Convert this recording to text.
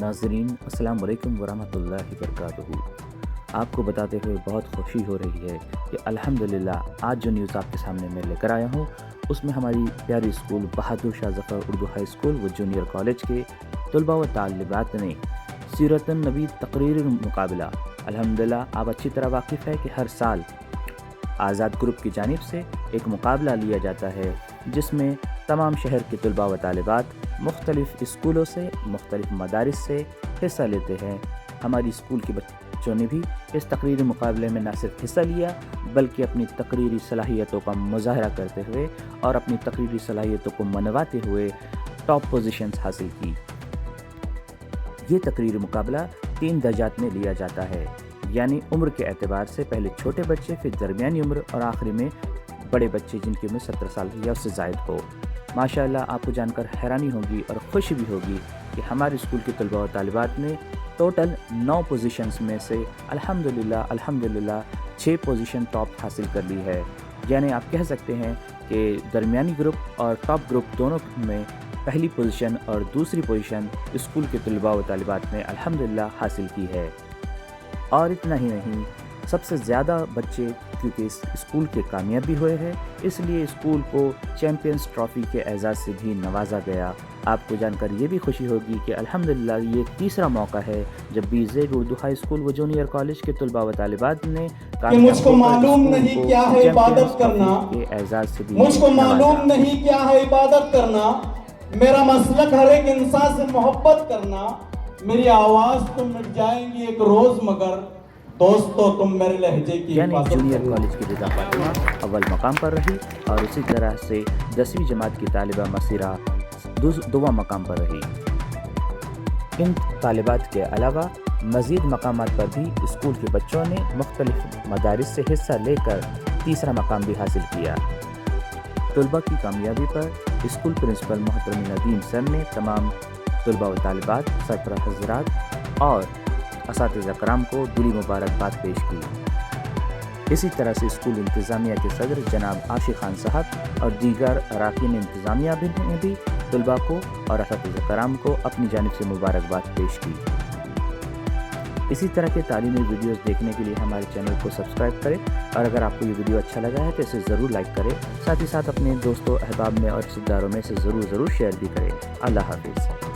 ناظرین السلام علیکم ورحمۃ اللہ وبرکاتہ۔ آپ کو بتاتے ہوئے بہت خوشی ہو رہی ہے کہ الحمدللہ آج جو نیوز آپ کے سامنے میں لے کر آیا ہوں اس میں ہماری پیاری school Bahadur Shah Zafar Urdu high school و جونیئر کالج کے طلباء و طالبات نے سیرت النبی تقریر مقابلہ، الحمدللہ آپ اچھی طرح واقف ہے کہ ہر سال آزاد گروپ کی جانب سے ایک مقابلہ لیا جاتا ہے جس میں تمام شہر کے طلباء و طالبات مختلف اسکولوں سے مختلف مدارس سے حصہ لیتے ہیں۔ ہماری اسکول کے بچوں نے بھی اس تقریری مقابلے میں نہ صرف حصہ لیا بلکہ اپنی تقریری صلاحیتوں کا مظاہرہ کرتے ہوئے اور اپنی تقریری صلاحیتوں کو منواتے ہوئے ٹاپ پوزیشنز حاصل کی۔ یہ تقریری مقابلہ 3 درجات میں لیا جاتا ہے، یعنی عمر کے اعتبار سے پہلے چھوٹے بچے، پھر درمیانی عمر اور آخری میں بڑے بچے جن کی عمر 17 سال یا اس سے زائد ہو۔ ماشاءاللہ آپ کو جان کر حیرانی ہوگی اور خوشی بھی ہوگی کہ ہمارے اسکول کے طلباء و طالبات نے ٹوٹل 9 پوزیشنز میں سے الحمدللہ 6 پوزیشن ٹاپ حاصل کر لی ہے، یعنی آپ کہہ سکتے ہیں کہ درمیانی گروپ اور ٹاپ گروپ دونوں میں پہلی پوزیشن اور دوسری پوزیشن اسکول کے طلباء و طالبات نے الحمدللہ حاصل کی ہے۔ اور اتنا ہی نہیں، سب سے زیادہ بچے کیونکہ اس اسکول کے کامیاب بھی ہوئے ہیں، اس لیے اسکول کو چیمپئنز ٹرافی کے اعزاز سے بھی نوازا گیا۔ آپ کو جان کر یہ بھی خوشی ہوگی کہ الحمدللہ یہ تیسرا موقع ہے جب BZ اردو ہائی اسکول و جونیئر کالج کے طلباء و طالبات نے مجھ کو معلوم نہیں کیا ہے عبادت کرنا، کے اعزاز سے بھی مجھ کو معلوم نہیں کیا ہے عبادت کرنا، میرا مسلک ہر ایک انسان سے محبت کرنا، میری آواز تو مٹ جائیں گی ایک روز مگر دوستو تم میرے لہجے کی یعنی حفاظت جونیئر کرنا۔ کالج کی رضا فاطمہ اول مقام پر رہی اور اسی طرح سے 10ویں جماعت کی طالبہ مسیرہ دوواں مقام پر رہی۔ ان طالبات کے علاوہ مزید مقامات پر بھی اسکول کے بچوں نے مختلف مدارس سے حصہ لے کر تیسرا مقام بھی حاصل کیا۔ طلبہ کی کامیابی پر اسکول پرنسپل محترم ندیم سر نے تمام طلبہ و طالبات، سربراہ حضرات اور اساتذہ کرام کو دلی مبارکباد پیش کی۔ اسی طرح سے اسکول انتظامیہ کے صدر جناب عاشق خان صاحب اور دیگر اراکین انتظامیہ نے بھی طلباء کو اور اساتذہ کرام کو اپنی جانب سے مبارکباد پیش کی۔ اسی طرح کے تعلیمی ویڈیوز دیکھنے کے لیے ہمارے چینل کو سبسکرائب کریں، اور اگر آپ کو یہ ویڈیو اچھا لگا ہے تو اسے ضرور لائک کریں، ساتھ ہی ساتھ اپنے دوستوں احباب میں اور رشتہ داروں میں سے ضرور شیئر بھی کریں۔ اللہ حافظ۔